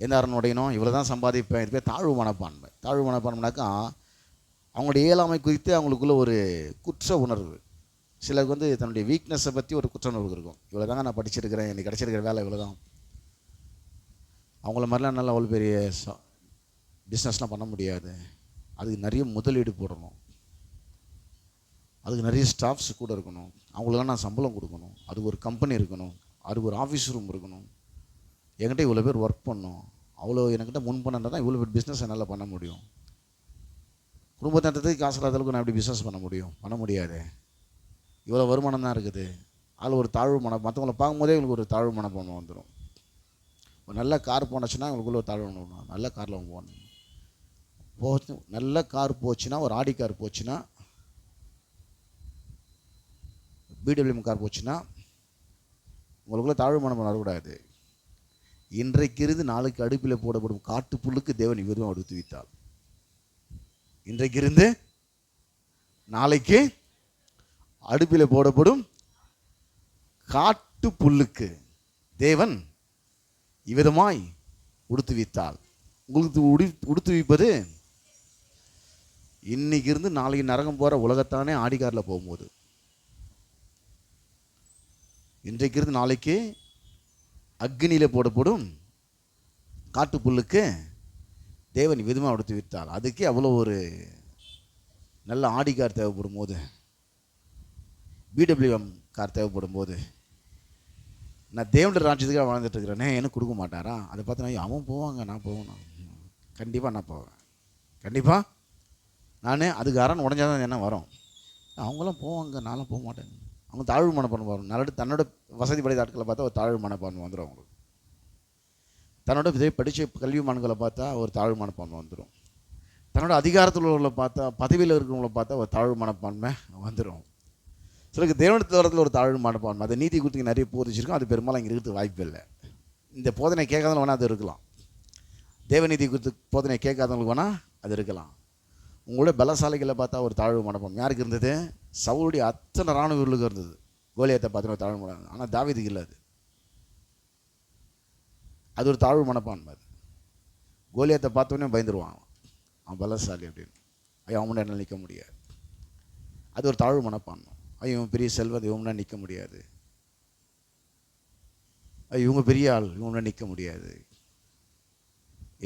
எந்த அரண் உடையணும்? இவ்வளோ தான் சம்பாதிப்பேன், இது பேர் தாழ்வு மனப்பான்மை. தாழ்வு மனப்பான்மைனாக்கா அவங்களுடைய இயலாமை குறித்து அவங்களுக்குள்ள ஒரு குற்ற உணர்வு. சிலருக்கு வந்து தன்னுடைய வீக்னஸை பற்றி ஒரு குற்ற உணர்வு இருக்கும். இவ்வளோ தாங்க நான் படிச்சிருக்கிறேன், எனக்கு கிடச்சிருக்கிற வேலை இவ்வளோ தான். அவங்கள மாதிரிலாம் நல்லா அவ்வளோ பெரிய பிஸ்னஸ்லாம் பண்ண முடியாது. அதுக்கு நிறைய முதலீடு போடணும், அதுக்கு நிறைய ஸ்டாஃப்ஸ் கூட இருக்கணும், அவங்களுக்கெல்லாம் நான் சம்பளம் கொடுக்கணும், அதுக்கு ஒரு கம்பெனி இருக்கணும், அதுக்கு ஒரு ஆஃபீஸ் ரூம் இருக்கணும், என்கிட்ட இவ்வளோ பேர் ஒர்க் பண்ணணும், அவ்வளோ என்கிட்ட முன்பணம் தான் இவ்வளோ பேர் பிஸ்னஸ் என்னால் பண்ண முடியும். குடும்பத்தினத்துக்கு காசு இல்லாத அளவுக்கு நான் எப்படி பிஸ்னஸ் பண்ண முடியும்? பண்ண முடியாது. இவ்வளோ வருமானம் தான் இருக்குது. அதில் ஒரு தாழ்வு மற்றவங்களை பார்க்கும்போதே இவங்களுக்கு ஒரு தாழ்வு மனப்பான்மை வந்துடும். ஒரு நல்ல கார் போனச்சுன்னா இவங்களுக்குள்ள ஒரு தாழ்வு மனப்பான்மை. நல்ல காரில் அவங்க போச்சு, நல்ல கார் போச்சுன்னா, ஒரு ஆடி கார் போச்சுன்னா, பிடபிள்யூஎம் கார் போச்சுன்னா உங்களுக்குள்ள தாழ்வு மனப்பான்மை வரக்கூடாது. இன்றைக்கு இருந்து நாளைக்கு அடுப்பில் போடப்படும் காட்டு புல்லுக்கு தேவன் இவரும் அடுத்து வைத்தாள். இன்றைக்கு இருந்து நாளைக்கு அடுப்பில் போடப்படும் காட்டு புல்லுக்கு தேவன் இவ்விதமாய் உடுத்து வைத்தாள். உங்களுக்கு உடுத்து வைப்பது இன்னைக்கு இருந்து நாளைக்கு நரகம் போகிற உலகத்தானே ஆடிக்காரில் போகும்போது, இன்றைக்கு இருந்து நாளைக்கு அக்னியில் போடப்படும் காட்டு புல்லுக்கு தேவன் விதமாக உடுத்து விட்டால், அதுக்கே அவ்வளோ ஒரு நல்ல ஆடி கார் தேவைப்படும் போது, பிடபிள்யூஎம் கார் தேவைப்படும் போது, நான் தேவனுடைய ராஜ்யத்துக்காக வாழ்ந்துட்டு இருக்கிறேனே, எனக்கு கொடுக்க மாட்டாரா? அதை பார்த்து அவன் போவாங்க, நான் போகணும், கண்டிப்பாக நான் போவேன், கண்டிப்பாக நான் அதுக்கு அரண் உடஞ்சாதான் என்ன வரும். அவங்களாம் போவாங்க, நானும் போக மாட்டேன். அவங்க தாழ்வு மனப்பான்மை வரும். நல்ல தன்னோட வசதி படைத்த ஆட்களை பார்த்தா ஒரு தாழ்வு மனப்பான்மை வந்துடும். அவங்களுக்கு தன்னோட படித்த கல்விமான்களை பார்த்தா ஒரு தாழ்வு மனப்பான்மை வந்துடும். தன்னோட அதிகாரத்தில் உள்ளவர்களை பார்த்தா, பதவியில் இருக்கிறவங்களை பார்த்தா ஒரு தாழ்வு மனப்பான்மை வந்துடும். சிலருக்கு தேவனத்து வரத்தில் ஒரு தாழ்வு மனப்பான்மை, அதை நீதி குறித்து நிறைய போதிச்சிருக்கோம். அது பெரும்பாலும் இங்கே இருக்கிறதுக்கு வாய்ப்பு இல்லை. இந்த போதனை கேட்காதவங்க வேணால் அது இருக்கலாம், தேவநீதி குறித்து போதனை கேட்காதவங்களுக்கு வேணால் அது இருக்கலாம். உங்களோட பலசாலிகளை பார்த்தா ஒரு தாழ்வு மனப்பான்மை யாருக்கு இருந்தது? சவுளுடைய அத்தனை இராணுவ வீரர்களுக்கு இருந்தது. கோலியாத்தை பார்த்தோன்னா தாழ்வு மனப்பான்மை, ஆனால் தாவீதுக்கு இல்லை. அது ஒரு தாழ்வு மனப்பான்மை. அது கோலியாத்தை பார்த்தோன்னே பயந்துருவான், அவன் பலசாலி அப்படின்னு. ஐயோ அவன் முன்னாடி நிற்க முடியாது. அது ஒரு தாழ்வு மனப்பான்மை. ஐயோ இவன் பெரிய செல்வம், இவன் முன்னாடி நிற்க முடியாது. ஐயோ இவங்க பெரிய ஆள், இவன் முன்னாடி நிற்க முடியாது.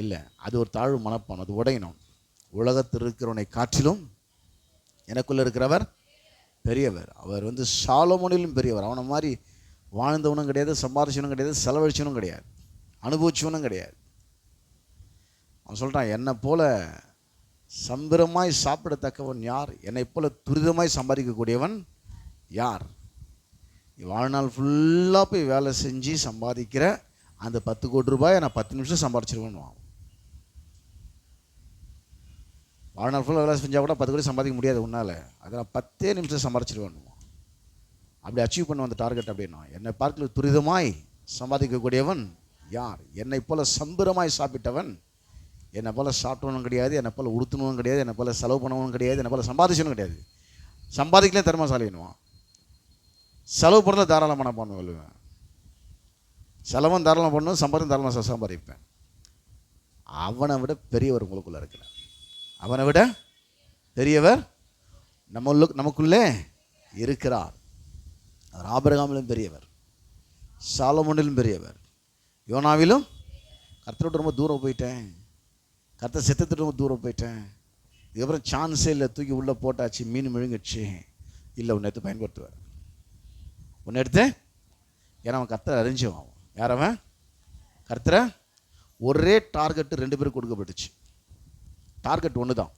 இல்லை, அது ஒரு தாழ்வு மனப்பான்மை. அது உடையணும். உலகத்தில் இருக்கிறவனை காற்றிலும் எனக்குள்ளே இருக்கிறவர் பெரியவர். அவர் சாலமோனிலும் பெரியவர். அவனை மாதிரி வாழ்ந்தவனும் கிடையாது, சம்பாதிச்சவனும் கிடையாது, செலவழிச்சவனும் கிடையாது, அனுபவிச்சவனும் கிடையாது. அவன் சொல்கிறான், என்னை போல சம்பிரமாய் சாப்பிடத்தக்கவன் யார்? என்னை போல துரிதமாய் சம்பாதிக்கக்கூடியவன் யார்? வாழ்நாள் ஃபுல்லாக போய் வேலை செஞ்சு சம்பாதிக்கிற அந்த 10 கோடி ரூபாயை நான் 10 நிமிஷம் சம்பாதிச்சிருவேன்னு. வாழ்நாள் ஃபுல்லாக வேலை செஞ்சால் கூட 10 கோடி சம்பாதிக்க முடியாது உன்னால். அதை நான் 10 நிமிஷம் சம்பாதிச்சிருவேன். அப்படி அச்சீவ் பண்ண அந்த டார்கெட் அப்படின்னா, என்னை பார்க்கல துரிதமாய் சம்பாதிக்கக்கூடியவன் யார்? என்னை போல சம்பிரமாய் சாப்பிட்டவன். என்னை போல் சாப்பிட்டவனும் கிடையாது, என்னை போல் உடுத்தணும் கிடையாது, என்னை போல் செலவு பண்ணவனும் கிடையாது, என்னை போல் சம்பாதிச்சனும் கிடையாது. சம்பாதிக்கலே திறமைசாலின்னுவான், செலவு பண்ணுறது தாராளமாக மனப்பான்மை சொல்லுவேன். செலவும் தாராளமாக பண்ணுவேன், சம்பாதிக்கும் தாராளமாக சம்பாதிப்பேன். அவனை விட பெரியவர் உங்களுக்குள்ளே இருக்கிறார். அவனை விட பெரியவர் நமக்குள்ளே இருக்கிறார். அவர் ஆபிரகாமிலும் பெரியவர், சாலமோனிலும் பெரியவர், யோனாவிலும். கர்த்தரோட ரொம்ப தூரம் போயிட்டேன், கர்த்தர் செத்துட்டு ரொம்ப தூரம் போயிட்டேன், இதுக்கப்புறம் சான்ஸே இல்லை, தூக்கி உள்ளே போட்டாச்சு, மீன் விழுங்கிடுச்சு. இல்லை, உன்னை எடுத்து பயன்படுத்துவார். உன்னை எடுத்து, ஏன்னா அவன் கர்த்தரை அறிஞ்சவன். யார் அவன்? கர்த்தரை. ஒரே டார்கெட்டு 2 பேருக்கு கொடுக்கப்பட்டுச்சு. டார்கெட் ஒன்று தான்,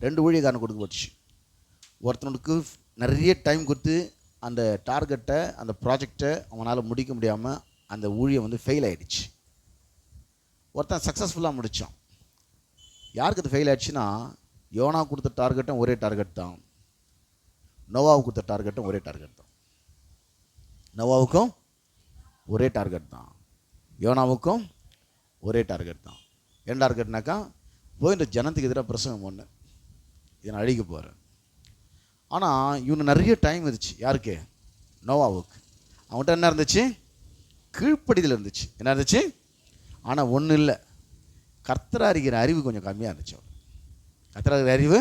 2 ஊழியக்காரனுக்கு கொடுக்கப்பட்டுச்சு. ஒருத்தனுக்கு நிறைய டைம் கொடுத்து அந்த டார்கெட்டை, அந்த ப்ராஜெக்டை அவனால் முடிக்க முடியாமல் அந்த ஊழியம் ஃபெயில் ஆகிடுச்சு. ஒருத்தன் சக்ஸஸ்ஃபுல்லாக முடித்தான். யாருக்கு அது ஃபெயில் ஆகிடுச்சுன்னா, யோனா கொடுத்த டார்கெட்டும் ஒரே டார்கெட் தான், நோவாவுக்கு கொடுத்த டார்கெட்டும் ஒரே டார்கெட் தான். நோவாவுக்கும் ஒரே டார்கெட் தான், யோனாவுக்கும் ஒரே டார்கெட் தான். என்ன டார்கெட்னாக்கா, போய் இந்த ஜனத்துக்கு எதிராக பிரசங்கம் பண்ணு, இதை நான் அழிக்க போகிறேன். ஆனால் இவனு நிறைய டைம் இருந்துச்சு. யாருக்கு? நோவாவுக்கு. அவன்கிட்ட என்ன இருந்துச்சு? கீழ்ப்படிதல் இருந்துச்சு. என்ன இருந்துச்சு? ஆனால் ஒன்றும் இல்லை, கர்த்தரை அறிகிற அறிவு கொஞ்சம் கம்மியாக இருந்துச்சு. அவன் கர்த்தரை அறிகிற அறிவு,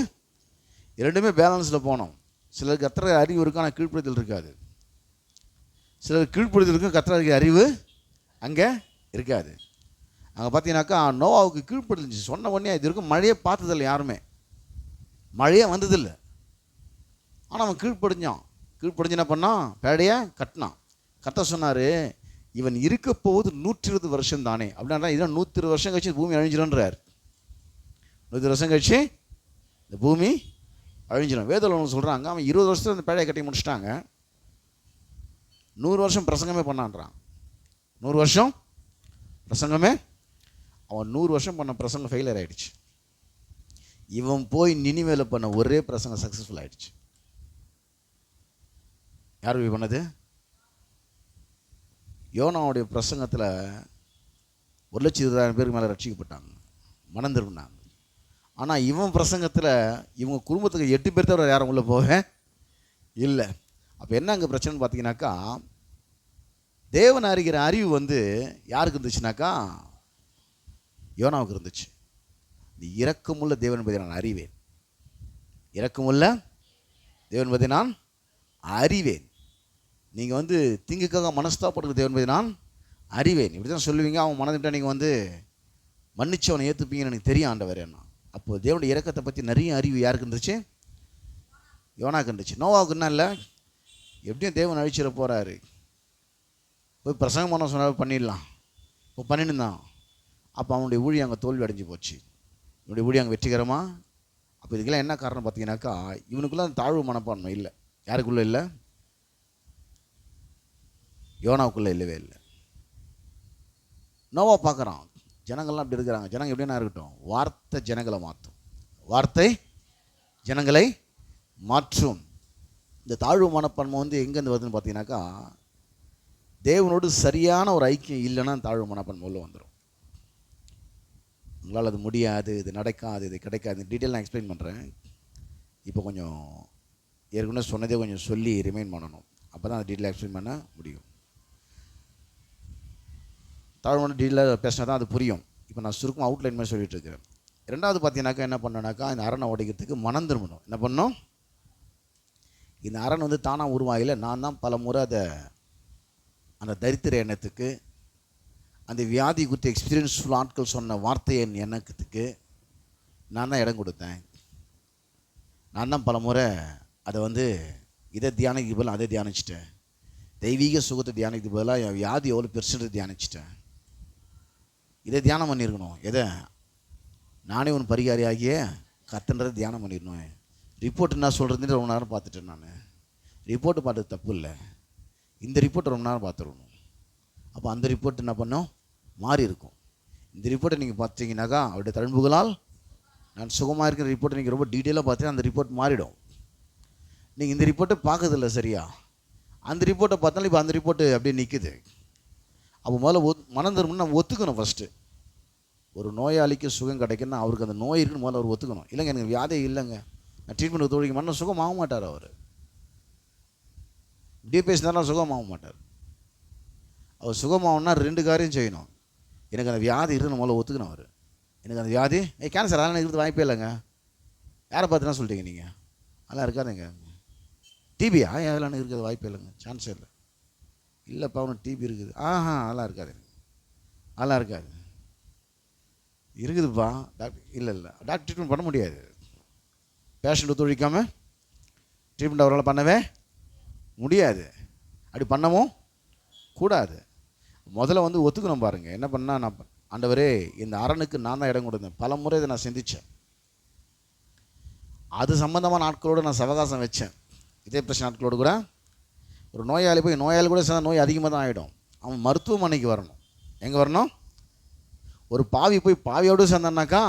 2மே பேலன்ஸில் போனோம். சிலருக்கு கர்த்தரை அறிவு இருக்கும், ஆனால் கீழ்ப்படிதல் இருக்காது. சிலர் கீழ்ப்படிதல் இருக்கும், கர்த்தரை அறிகிற அறிவு அங்கே இருக்காது. அங்கே பார்த்தீங்கன்னாக்கா நோவாவுக்கு கீழ்ப்படிச்சு. சொன்ன உடனே இது இருக்கும், மழையை பார்த்ததில்லை, யாருமே மழையே வந்ததில்லை. ஆனால் அவன் கீழ்ப்படிஞ்சான். கீழ்ப்படிஞ்சு என்ன பண்ணான்? பேடையை கட்டினான். கர்த்தர் சொன்னார், இவன் இருக்க போகுது 120 வருஷம் தானே அப்படின்னா, இதெல்லாம் 120 வருஷம் கழிச்சு பூமி அழிஞ்சிடும்ன்றார். 120 வருஷம் கழிச்சு இந்த பூமி அழிஞ்சிடும். வேதத்தில் சொல்கிறாங்க, அவன் 20 வருஷத்தில் அந்த பேடையை கட்டி முடிச்சிட்டாங்க. 100 வருஷம் பிரசங்கமே பண்ணான்றான். 100 வருஷம் பிரசங்கமே. அவன் 100 வருஷம் பண்ண பிரசங்கம் ஃபெயிலியர் ஆகிடுச்சு. இவன் போய் நினிவேல பண்ண ஒரே பிரசங்கம் சக்ஸஸ்ஃபுல் ஆகிடுச்சு. யார் போய் பண்ணது? யோனாவுடைய பிரசங்கத்தில் 1,20,000 பேருக்கு மேலே ரட்சிக்கப்பட்டாங்க, மனம் திரும்பினாங்க. ஆனால் இவன் பிரசங்கத்தில் இவங்க குடும்பத்துக்கு 8 பேர் தவிர யாரும் உள்ளே போக இல்லை. அப்போ என்ன அங்கே பிரச்சனைன்னு பார்த்தீங்கன்னாக்கா, தேவன் அறிகிற அறிவு யாருக்கு இருந்துச்சுனாக்கா, யோனாவுக்கு இருந்துச்சு. இந்த இரக்கமுள்ள தேவன் என்பதை நான் அறிவேன், இரக்கமுள்ள தேவன் என்பதை நான் அறிவேன். நீங்கள் தீங்குக்காக மனஸ்தாப்படுற தேவன் என்பதை நான் அறிவேன். இப்படி தான் சொல்லுவீங்க. அவன் மனதிட்ட நீங்கள் மன்னிச்சு அவனை ஏற்றுப்பீங்கன்னு எனக்கு தெரியும் ஆண்டவர். என்ன அப்போது தேவனுடைய இரக்கத்தை பற்றி நிறைய அறிவு யாருக்கு இருந்துச்சு? யோனாவுக்கு இருந்துச்சு. நோவாவுக்கு என்ன இல்லை, எப்படியும் தேவன் அழிச்சிட போகிறாரு, போய் பிரசங்கம் பண்ண சொன்னால் பண்ணிடலாம், இப்போ பண்ணிட்டு தான். அப்போ அவனுடைய ஊழியம் அங்கே தோல்வி அடைஞ்சு போச்சு, இவனுடைய ஊழியம் அங்கே வெற்றிகரமாக. அப்போ இதுக்கெல்லாம் என்ன காரணம் பார்த்தீங்கன்னாக்கா, இவனுக்குள்ளே அந்த தாழ்வு மனப்பான்மை இல்லை. யாருக்குள்ளே இல்லை? யோனாவுக்குள்ளே இல்லவே இல்லை. நோவா பார்க்குறான், ஜனங்கள்லாம் அப்படி இருக்கிறாங்க. ஜனங்கள் எப்படின்னா இருக்கட்டும், வார்த்தை ஜனங்களை மாற்றும், வார்த்தை ஜனங்களை மாற்றும். இந்த தாழ்வு மனப்பான்மை எங்கேருந்து வருதுன்னு பார்த்தீங்கன்னாக்கா, தேவனோடு சரியான ஒரு ஐக்கியம் இல்லைன்னா தாழ்வு மனப்பான்மை உள்ள வந்துடும். உங்களால் அது முடியாது, இது நடக்காது, இது கிடைக்காது, டீட்டெயில் நான் எக்ஸ்பிளைன் பண்ணுறேன். இப்போ கொஞ்சம் ஏற்கனவே சொன்னதே கொஞ்சம் சொல்லி ரிமைண்ட் பண்ணணும். அப்போ தான் அதை டீட்டெயில் எக்ஸ்பிளைன் பண்ண முடியும். தாழ்வான டீட்டெயிலாக பேசினா தான் அது புரியும். இப்போ நான் சுருக்கம் அவுட்லைன் மாதிரி சொல்லிட்டு இருக்கிறேன். ரெண்டாவது பார்த்தீங்கன்னாக்கா என்ன பண்ணோன்னாக்கா, இந்த அரணை உடைக்கிறதுக்கு மனம் திரும்பணும். என்ன பண்ணணும்? இந்த அரண் வந்து தானாக உருவாகல. நான் தான் பல முறை அந்த தரித்திர எண்ணத்துக்கு, அந்த வியாதி குறித்த எக்ஸ்பீரியன்ஸ்ஃபுல் ஆட்கள் சொன்ன வார்த்தையை எண்ணத்துக்கு நான் தான் இடம் கொடுத்தேன். நான் தான் பல முறை அதை வந்து இதை தியானிக்கு பதிலாக அதை தியானிச்சிட்டேன். தெய்வீக சுகத்தை தியானிக்கு பதிலாக என் வியாதி எவ்வளோ பெருசுன்னு தியானிச்சிட்டேன். இதை தியானம் பண்ணியிருக்கணும். எதை? நானே ஒன்று பரிகாரியாகிய கர்த்தன்றதை தியானம் பண்ணிடணும். ரிப்போர்ட் என்ன சொல்கிறதுன்னு ரொம்ப நேரம் பார்த்துட்டேன். நான் ரிப்போர்ட்டு பார்த்தது தப்பு இல்லை, இந்த ரிப்போர்ட்டை ரொம்ப நேரம் பார்த்துருக்கணும். அப்போ அந்த ரிப்போர்ட் என்ன பண்ணோம்? மாறி இருக்கும். இந்த ரிப்போர்ட்டை நீங்கள் பார்த்தீங்கன்னாக்கா, அவருடைய தழும்புகளால் நான் சுகமாக இருக்கிற ரிப்போர்ட்டை நீங்கள் ரொம்ப டீட்டெயிலாக பார்த்தீங்கன்னா அந்த ரிப்போர்ட் மாறிடும். நீங்கள் இந்த ரிப்போர்ட்டை பார்க்கறதில்ல சரியா, அந்த ரிப்போர்ட்டை பார்த்தாலும் இப்போ அந்த ரிப்போர்ட்டு அப்படியே நிற்குது. அப்போ முதல்ல மனம் திரும்பணும். நம்ம ஒத்துக்கணும். ஃபஸ்ட்டு ஒரு நோயாளிக்கு சுகம் கிடைக்குன்னா அவருக்கு அந்த நோய் இருக்குன்னு முதல்ல அவர் ஒத்துக்கணும். இல்லைங்க எனக்கு வியாதியே இல்லைங்க, நான் ட்ரீட்மெண்ட் தோழிக்க மாட்டேன், சுகமாக மாட்டார். அவர் இப்படியே பேசினாலும் சுகமாக மாட்டார். அவர் சுகமாகனா 2 காரியம் செய்யணும். எனக்கு அந்த வியாதி இருக்குன்னு முதல்ல ஒத்துக்கணும். அவர் எனக்கு அந்த வியாதி கேன்சர் அதெல்லாம் இருக்கிறது வாய்ப்பே இல்லைங்க. யாரை பார்த்துனா சொல்லிட்டீங்க நீங்கள்? அதெல்லாம் இருக்காதுங்க. டிபியா? அதெல்லாம் இருக்கிறது வாய்ப்பே இல்லைங்க, சான்ஸே இல்லை. இல்லைப்பா அவனுக்கு டிபி இருக்குது. அதெல்லாம் இருக்காது, அதெல்லாம் இருக்காது. இருக்குதுப்பா டாக்டர். இல்லை டாக்டர் ட்ரீட்மெண்ட் பண்ண முடியாது. பேஷண்ட் ஒத்துழைக்காமல் ட்ரீட்மெண்ட் அவரால் பண்ணவே முடியாது. அப்படி பண்ணவும் கூடாது. முதல்ல வந்து ஒத்துக்கணும். பாருங்கள் என்ன பண்ணால், நான் ஆண்டவரே இந்த அரணுக்கு நான் தான் இடம் கொடுத்தேன். பல முறை இதை நான் சிந்தித்தேன். அது சம்மந்தமான நாட்களோடு நான் சவகாசம் வச்சேன். இதே பிரச்சனை நாட்களோடு கூட ஒரு நோயாளி போய் நோயாளி கூட சேர்ந்தா நோய் அதிகமாக தான் ஆகிடும். அவன் மருத்துவமனைக்கு வரணும். எங்கே வரணும்? ஒரு பாவி போய் பாவியோடு சேர்ந்தான்னாக்கா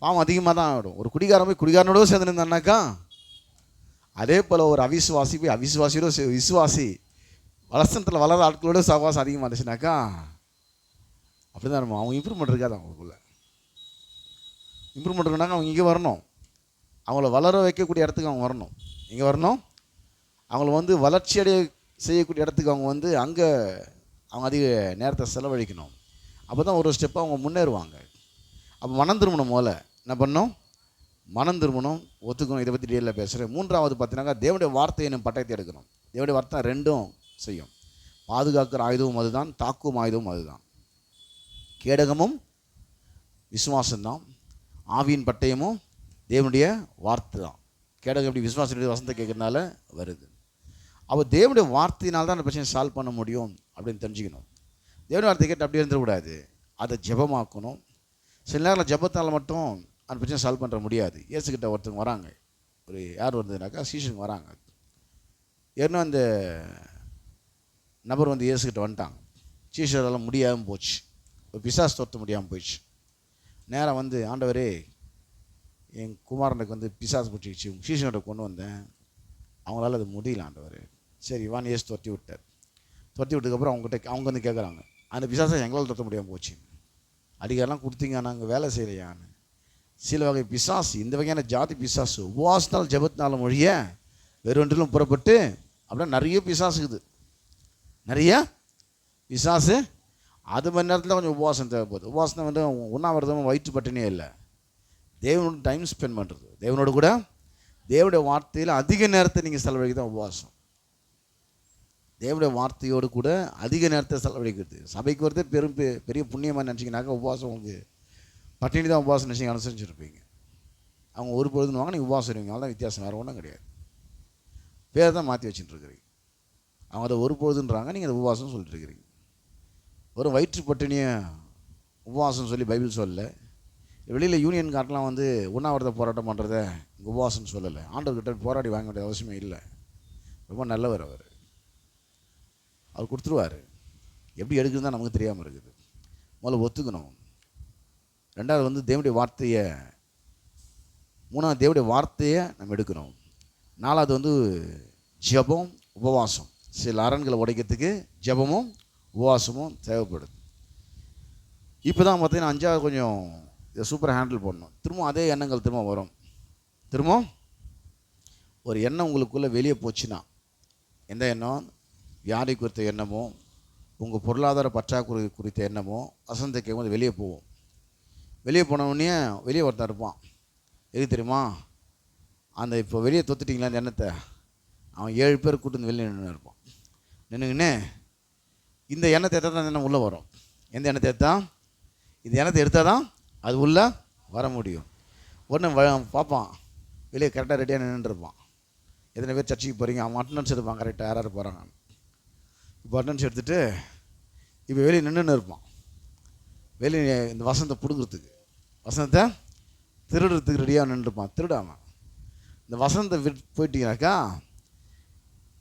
பாவம் அதிகமாக தான் ஆகிடும். ஒரு குடிகாரன் போய் குடிகாரனோடு சேர்ந்துருந்தான்னாக்கா, அதே போல் ஒரு அவிசுவாசி போய் அவிசுவாசியோட விசுவாசி வளசனத்தில் வளர ஆட்களோட சகவாசம் அதிகமாக இருந்துச்சுனாக்கா அப்படி தான் இருக்கும். அவங்க இம்ப்ரூவ்மெண்ட் இருக்காது. அவங்களுக்குள்ள இம்ப்ரூவ்மெண்ட் இருக்குனாங்க அவங்க இங்கே வரணும். அவங்கள வளர வைக்கக்கூடிய இடத்துக்கு அவங்க வரணும். இங்கே வரணும். அவங்கள வந்து வளர்ச்சி அடைய செய்யக்கூடிய இடத்துக்கு அவங்க வந்து அங்கே அவங்க அதிக நேரத்தை செலவழிக்கணும். அப்போ தான் ஒரு ஸ்டெப்பாக அவங்க முன்னேறுவாங்க. அப்போ மனம் திரும்பணும். முதல்ல என்ன பண்ணணும்? மனம் திரும்பணும், ஒத்துக்கணும். இதை பற்றி டீட்டெயிலாக பேசுகிறேன். மூன்றாவது பார்த்தீங்கன்னா, தேவனுடைய வார்த்தையை நம்ம பட்டயத்தை எடுக்கணும். தேவனுடைய வார்த்தை ரெண்டும் செய்யும். பாதுகாக்கிற ஆயுதமும் அதுதான், தாக்கும் ஆயுதமும் அதுதான். கேடகமும் விசுவாசம்தான், ஆவியின் பட்டயமும் தேவனுடைய வார்த்தை தான். கேடகம் எப்படி? விசுவாசனுடைய வசனத்தை கேட்கறதுனால வருது. அப்போ தேவனுடைய வார்த்தையினால் தான் அந்த பிரச்சனையை சால்வ் பண்ண முடியும் அப்படின்னு தெரிஞ்சுக்கணும். தேவனுடைய வார்த்தை கேட்டு அப்படி இருந்துடக்கூடாது, அதை ஜெபமாக்கணும். சில நேரம் ஜெபத்தால் மட்டும் அந்த பிரச்சனை சால்வ் பண்ணுற முடியாது. இயேசுக்கிட்ட ஒருத்தவங்க வராங்க. ஒரு யார் வந்ததுனாக்கா சீஷனுக்கு வராங்க. ஏன்னா அந்த நபர் வந்து இயேசுக்கிட்ட வந்துட்டாங்க. சீஷரெல்லாம் முடியாமல் போச்சு, ஒரு பிசாசு தொத்த முடியாமல் போயிடுச்சு. நேரம் வந்து, ஆண்டவரே என் குமாரனுக்கு வந்து பிசாசு பிடிச்சிச்சு, சீஷன்கிட்ட கொண்டு வந்தேன், அவங்களால அது முடியல ஆண்டவர். சரி வான்னு இயேசு துரத்தி விட்டார். துரத்தி விட்டதுக்கப்புறம் அவங்க வந்து கேட்குறாங்க, அந்த பிசாசை எங்களால் தொத்த முடியாமல் போச்சு, அடிக்காரெல்லாம் கொடுத்தீங்க, நாங்கள் வேலை செய்யலையான்னு. சில வகை பிசாசு, இந்த வகையான ஜாதி பிசாசு உபவாசத்தால் ஜெபத்தினாலும் மொழிய வேறொன்றிலும் புறப்பட்டு அப்படின்னா நிறைய பிசாசுக்குது, நிறைய பிசாசு. அது மணி நேரத்தில் கொஞ்சம் உபவாசம் தேவைப்படுது. உபவாசம் வந்து உண்ணாவிரதமும் வயிற்று பட்டினியே இல்லை, தேவனோட டைம் ஸ்பெண்ட் பண்ணுறது, தேவனோடு கூட தேவனுடைய வார்த்தையில் அதிக நேரத்தை நீங்கள் செலவழிக்க தான் உபவாசம். தேவனுடைய வார்த்தையோடு கூட அதிக நேரத்தை செலவழிக்கிறது. சபைக்கு வரதே பெரிய புண்ணியமாக நினச்சிங்கனாக்கா உபவாசம் உங்களுக்கு பட்டினி தான் உபவாசம் நினச்சிங்க அனுசரிச்சுருப்பீங்க. அவங்க ஒரு பொழுதுன்னு வாங்க, நீங்கள் உபவாசம் இருவீங்க, அவ்வளோதான் வித்தியாசம், வேறு ஒன்றும் கிடையாது. பேர் தான் மாற்றி வச்சுட்டுருக்கிறீங்க. அவங்க அதை ஒரு பொழுதுன்றாங்க, நீங்கள் அதை உபவாசம் சொல்லிட்டுருக்கிறீங்க. ஒரு வயிற்று பட்டினியை உபவாசம் சொல்லி பைபிள் சொல்லலை. வெளியில் யூனியன் கார்டெலாம் வந்து உண்ணாவிரத போராட்டம் பண்ணுறத இங்கே உபவாசம்னு சொல்லலை. ஆண்டவர்கிட்ட போராடி வாங்க வேண்டிய அவசியமே இல்லை. ரொம்ப நல்லவர் அவர் கொடுத்துருவார். எப்படி எடுக்குதுன்னு தான் நமக்கு தெரியாமல் இருக்குது. முதல்ல ஒத்துக்கணும். ரெண்டாவது வந்து தேவனுடைய வார்த்தையை, மூணாவது தேவனுடைய வார்த்தையை நம்ம எடுக்கணும். நாலாவது வந்து ஜெபம், உபவாசம். சில அரண்களை உடைக்கிறதுக்கு ஜெபமும் உபவாசமும் தேவைப்படுது. இப்போ தான் பார்த்தீங்கன்னா 5வது கொஞ்சம் இதை சூப்பராக ஹேண்டில் பண்ணணும். திரும்ப அதே எண்ணங்கள் திரும்ப வரும். திரும்ப ஒரு எண்ணம் உங்களுக்குள்ளே வெளியே போச்சுன்னா, எந்த எண்ணம்? வியாதி குறித்த எண்ணமோ, உங்கள் பொருளாதார பற்றாக்குறை குறித்த எண்ணமோ வசனத்தை கேட்கும்போது வெளியே போவோம். வெளியே போனவுடனே வெளியே ஒருத்தன் இருப்பான். எது தெரியுமா? அந்த இப்போ வெளியே தொத்துட்டிங்களா அந்த எண்ணத்தை, அவன் 7 பேர் கூட்டு வந்து வெளியே நின்று இருப்பான். நின்றுங்கன்னே இந்த எண்ணத்தை எடுத்தால் தான் எண்ணம் உள்ளே வரும். எந்த எண்ணத்தை எடுத்தால்? இந்த எண்ணத்தை எடுத்தால் தான் அது உள்ளே வர முடியும். உடனே பார்ப்பான், வெளியே கரெக்டாக ரெடியாக நின்றுருப்பான். எத்தனை பேர் சர்ச்சைக்கு போகிறீங்க? அவன் அட்டண்டன்ஸ் எடுப்பான் கரெக்டாக, யாராரு போகிறாங்க. இப்போ அட்டண்டன்ஸ் எடுத்துகிட்டு இப்போ வெளியே நின்றுன்னு இருப்பான். வெளியே இந்த வசனத்தை பிடுங்கிறதுக்கு, வசனத்தை திருடுறதுக்கு ரெடியாக நின்றுருப்பான். திருடாமல் இந்த வசனத்தை போயிட்டீங்கனாக்கா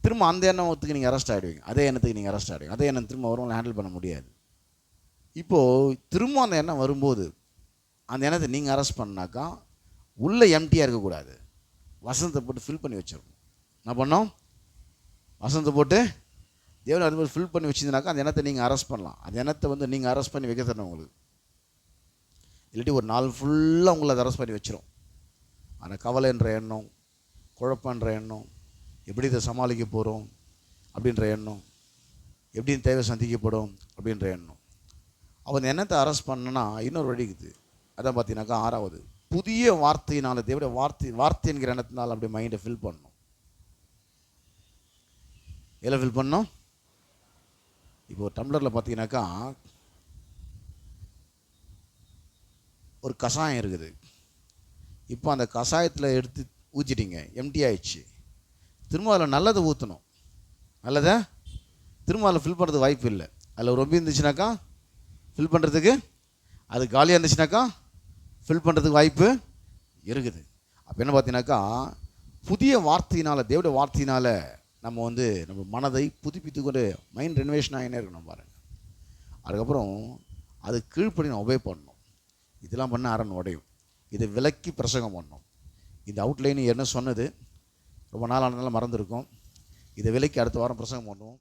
திரும்ப அந்த எண்ணத்துக்கு நீங்கள் அரெஸ்ட் ஆகிடுவீங்க. அதே எண்ணத்துக்கு நீங்கள் அரெஸ்ட் ஆகிடுவீங்க. அதே எண்ணம் திரும்ப வரும், ஹேண்டில் பண்ண முடியாது. இப்போது திரும்ப அந்த எண்ணம் வரும்போது அந்த எண்ணத்தை நீங்கள் அரெஸ்ட் பண்ணாக்கா உள்ளே எம்டியாக இருக்கக்கூடாது. வசனத்தை போட்டு ஃபில் பண்ணி வச்சிடணும். என்ன பண்ணோம்? வசனத்தை போட்டு தேவன் அது மாதிரி ஃபில் பண்ணி வச்சிருந்தாக்கா அந்த எண்ணத்தை நீங்கள் அரெஸ்ட் பண்ணலாம். அந்த எண்ணத்தை நீங்கள் அரெஸ்ட் பண்ணி வைக்க தரணும் உங்களுக்கு. இல்லாட்டி ஒரு நாள் ஃபுல்லாக உங்களை அதை அரெஸ்ட் பண்ணி வச்சிடும். அந்த கவலைன்ற எண்ணம், குழப்பன்ற எண்ணம், எப்படி இதை சமாளிக்க போகிறோம் அப்படின்ற எண்ணம், எப்படி தேவை சந்திக்கப்படும் அப்படின்ற எண்ணம். அவன் எண்ணத்தை அரெஸ்ட் பண்ணனா இன்னொரு வழி இருக்குது. அதான் பார்த்தீங்கன்னாக்கா 6வது, புதிய வார்த்தையினால், தேவடைய வார்த்தை என்கிற எண்ணத்தினால் அப்படியே மைண்டை ஃபில் பண்ணணும். எதில் ஃபில் பண்ணணும்? இப்போ ஒரு டம்ளரில் பார்த்தீங்கன்னாக்கா ஒரு கஷாயம் இருக்குது. இப்போ அந்த கஷாயத்தில் எடுத்து ஊற்றிட்டீங்க, எம்டி ஆயிடுச்சு. திரும்ப அதில் நல்லதை ஊற்றணும். நல்லதை திரும்ப அதில் ஃபில் பண்ணுறதுக்கு வாய்ப்பு இல்லை. அதில் ரொம்ப இருந்துச்சுனாக்கா ஃபில் பண்ணுறதுக்கு, அது காலியாக இருந்துச்சுனாக்கா ஃபில் பண்ணுறதுக்கு வாய்ப்பு இருக்குது. அப்போ என்ன பார்த்தீங்கன்னாக்கா புதிய வார்த்தையினால், தேவடைய வார்த்தையினால் நம்ம நம்ம மனதை புதுப்பித்து கொண்டு மைண்ட் ரெனோவேஷன் ஆகினே இருக்கணும் பாருங்கள். அதுக்கப்புறம் அது கீழ்ப்படி நான் ஒபே பண்ணணும். இதெல்லாம் பண்ண அரண் உடையும். இதை விலக்கி பிரசங்கம் பண்ணணும். இந்த அவுட்லைன் என்ன சொன்னது ரொம்ப நாள் ஆனதுனால மறந்துருக்கும். இதை விலக்கி அடுத்த வாரம் பிரசங்கம் பண்ணுவோம்.